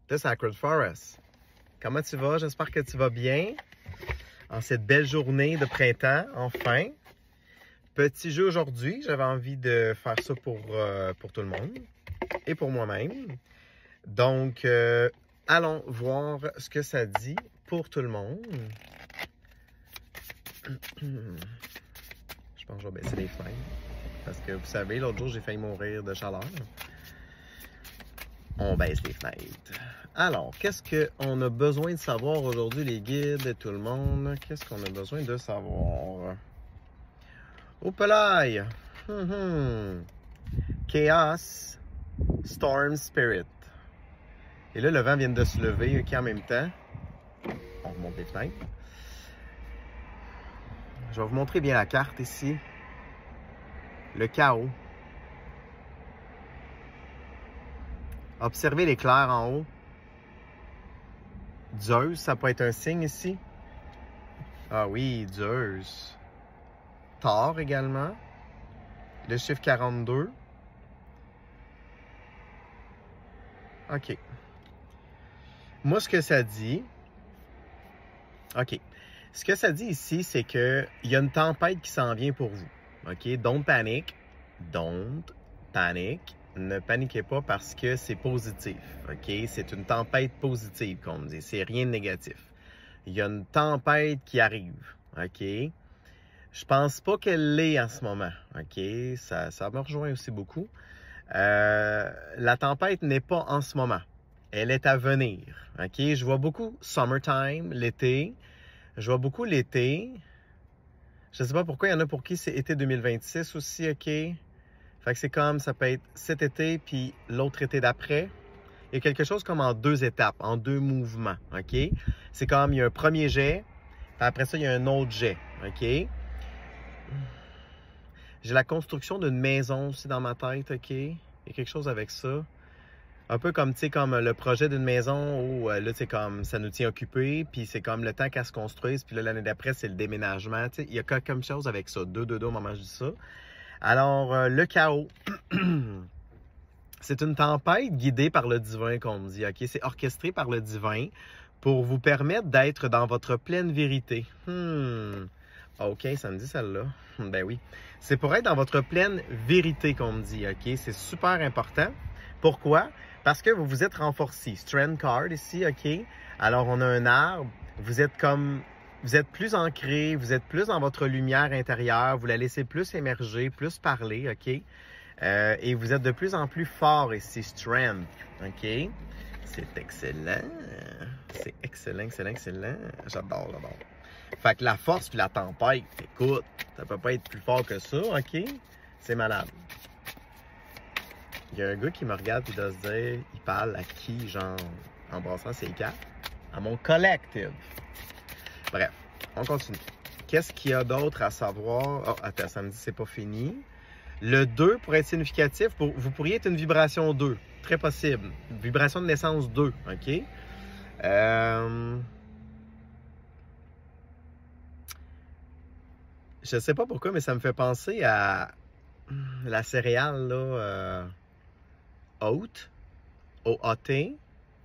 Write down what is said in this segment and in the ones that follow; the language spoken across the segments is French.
de Sacred Forest. Comment tu vas? J'espère que tu vas bien en cette belle journée de printemps, enfin. Petit jeu aujourd'hui, j'avais envie de faire ça pour tout le monde et pour moi-même. Donc, allons voir ce que ça dit pour tout le monde. Je pense que je vais baisser les fenêtres. Parce que vous savez, l'autre jour, j'ai failli mourir de chaleur. On baisse les fenêtres. Alors, qu'est-ce qu'on a besoin de savoir aujourd'hui, les guides et tout le monde? Qu'est-ce qu'on a besoin de savoir? Opalaï! Chaos, Storm Spirit. Et là, le vent vient de se lever en même temps. On remonte les fenêtres. Je vais vous montrer bien la carte ici. Le chaos. Observez l'éclair en haut. Zeus, ça peut être un signe ici. Ah oui, Zeus. Thor également. Le chiffre 42. OK. Moi, ce que ça dit... OK. Ce que ça dit ici, c'est qu'il y a une tempête qui s'en vient pour vous. OK? Don't panic. Don't panic. Ne paniquez pas parce que c'est positif. OK? C'est une tempête positive, comme on dit. C'est rien de négatif. Il y a une tempête qui arrive. OK? Je pense pas qu'elle l'est en ce moment. OK? Ça me rejoint aussi beaucoup. La tempête n'est pas en ce moment. Elle est à venir. OK? Je vois beaucoup summertime, l'été. Je vois beaucoup l'été. Je ne sais pas pourquoi. Il y en a pour qui c'est été 2026 aussi. OK? Fait que c'est comme, ça peut être cet été, puis l'autre été d'après. Il y a quelque chose comme en deux étapes, en deux mouvements, OK? C'est comme, il y a un premier jet, puis après ça, il y a un autre jet, OK? J'ai la construction d'une maison aussi dans ma tête, OK? Il y a quelque chose avec ça. Un peu comme, tu sais, comme le projet d'une maison où, là, c'est comme, ça nous tient occupés, puis c'est comme le temps qu'elle se construise, puis là, l'année d'après, c'est le déménagement, tu sais. Il y a quelque chose avec ça, deux au moment où je dis ça. Alors, le chaos, c'est une tempête guidée par le divin, qu'on me dit, OK? C'est orchestré par le divin pour vous permettre d'être dans votre pleine vérité. OK, ça me dit celle-là. Ben oui. C'est pour être dans votre pleine vérité, qu'on me dit, OK? C'est super important. Pourquoi? Parce que vous vous êtes renforcé. Strength card ici, OK? Alors, on a un arbre. Vous êtes comme... Vous êtes plus ancré, vous êtes plus dans votre lumière intérieure, vous la laissez plus émerger, plus parler, OK? Et vous êtes de plus en plus fort ici, strength, OK? C'est excellent. C'est excellent, excellent, excellent. J'adore, j'adore. Fait que la force puis la tempête, écoute, ça peut pas être plus fort que ça, OK? C'est malade. Il y a un gars qui me regarde et doit se dire, il parle à qui, genre, en brassant ses cartes? À mon collective. Bref, on continue. Qu'est-ce qu'il y a d'autre à savoir? Oh, attends, ça me dit c'est pas fini. Le 2, pour être significatif, vous pourriez être une vibration 2. Très possible. Vibration de naissance 2, OK? Je sais pas pourquoi, mais ça me fait penser à la céréale, là, Oat. O-A-T.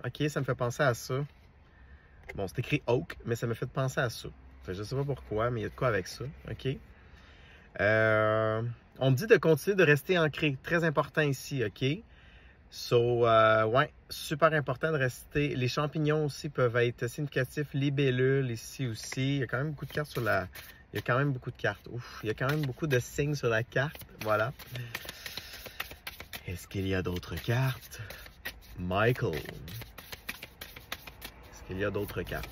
OK, ça me fait penser à ça. Bon, c'est écrit Oak, mais ça me fait penser à ça. Enfin, je ne sais pas pourquoi, mais il y a de quoi avec ça. OK? On me dit de continuer de rester ancré. Très important ici, OK? So, ouais, super important de rester. Les champignons aussi peuvent être significatifs. Libellules ici aussi. Il y a quand même beaucoup de cartes sur la... Il y a quand même beaucoup de cartes. Ouf, il y a quand même beaucoup de signes sur la carte. Voilà. Est-ce qu'il y a d'autres cartes? Michael. Il y a d'autres cartes.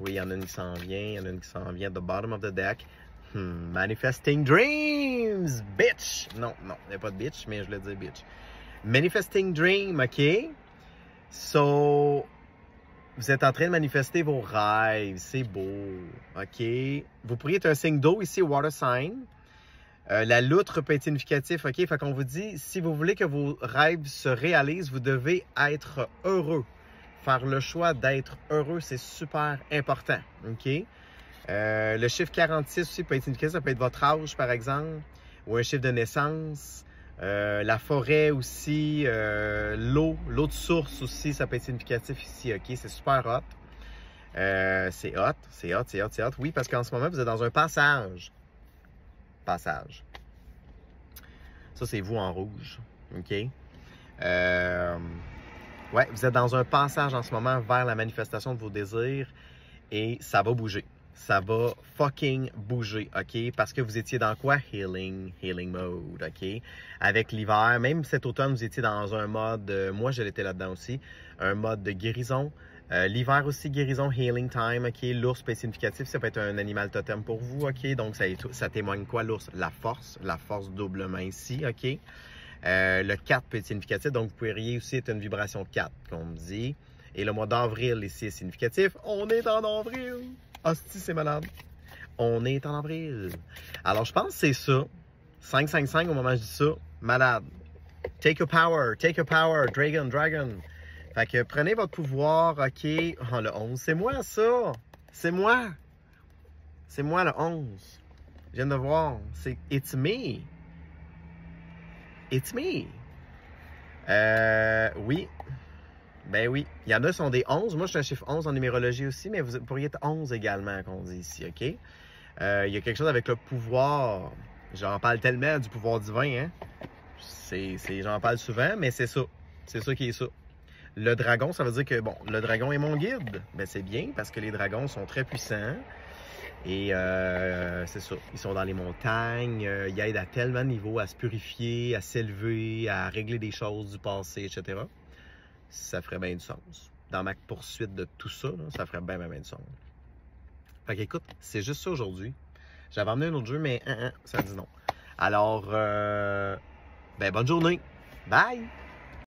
Oui, il y en a une qui s'en vient. Il y en a une qui s'en vient. The bottom of the deck. Manifesting Dreams! Bitch! Non, non, il n'y a pas de bitch, mais je voulais dire bitch. Manifesting Dream, OK? So, vous êtes en train de manifester vos rêves. C'est beau. OK? Vous pourriez être un signe d'eau ici, water sign. La loutre peut être significatif. OK? Fait qu'on vous dit, si vous voulez que vos rêves se réalisent, vous devez être heureux. Faire le choix d'être heureux, c'est super important, OK? Le chiffre 46 aussi peut être significatif, ça peut être votre âge, par exemple, ou un chiffre de naissance. La forêt aussi, l'eau de source aussi, ça peut être significatif ici, ok? C'est super hot. C'est hot. Oui, parce qu'en ce moment, vous êtes dans un passage. Passage. Ça, c'est vous en rouge, ok? Ouais, vous êtes dans un passage en ce moment vers la manifestation de vos désirs et ça va bouger. Ça va fucking bouger, OK? Parce que vous étiez dans quoi? Healing mode, OK? Avec l'hiver, même cet automne, vous étiez dans un mode, moi je l'étais là-dedans aussi, un mode de guérison. L'hiver aussi, guérison, healing time, OK? L'ours peut être significatif, ça peut être un animal totem pour vous, OK? Donc ça témoigne quoi, l'ours? La force doublement ici, OK? Le 4 peut être significatif, donc vous pourriez aussi être une vibration 4, comme on me dit. Et le mois d'avril ici est significatif. On est en avril! Hostie, c'est malade. On est en avril. Alors, je pense que c'est ça. 555 au moment où je dis ça. Malade. Take your power, dragon. Fait que prenez votre pouvoir, OK. Oh, le 11, c'est moi, ça. C'est moi. C'est moi, le 11. Je viens de voir. C'est It's me. It's me. Oui. Ben oui. Il y en a qui sont des 11. Moi, je suis un chiffre 11 en numérologie aussi, mais vous pourriez être 11 également, qu'on dit ici, OK? Il y a quelque chose avec le pouvoir. J'en parle tellement du pouvoir divin, hein? J'en parle souvent, mais c'est ça. C'est ça qui est ça. Le dragon, ça veut dire que, bon, le dragon est mon guide. Ben c'est bien, parce que les dragons sont très puissants. Et c'est ça, ils sont dans les montagnes, ils aident à tellement de niveaux à se purifier, à s'élever, à régler des choses du passé, etc. Ça ferait bien du sens. Dans ma poursuite de tout ça, là, ça ferait bien du sens. Fait qu'écoute, c'est juste ça aujourd'hui. J'avais emmené un autre jeu, mais ça dit non. Alors, ben bonne journée. Bye!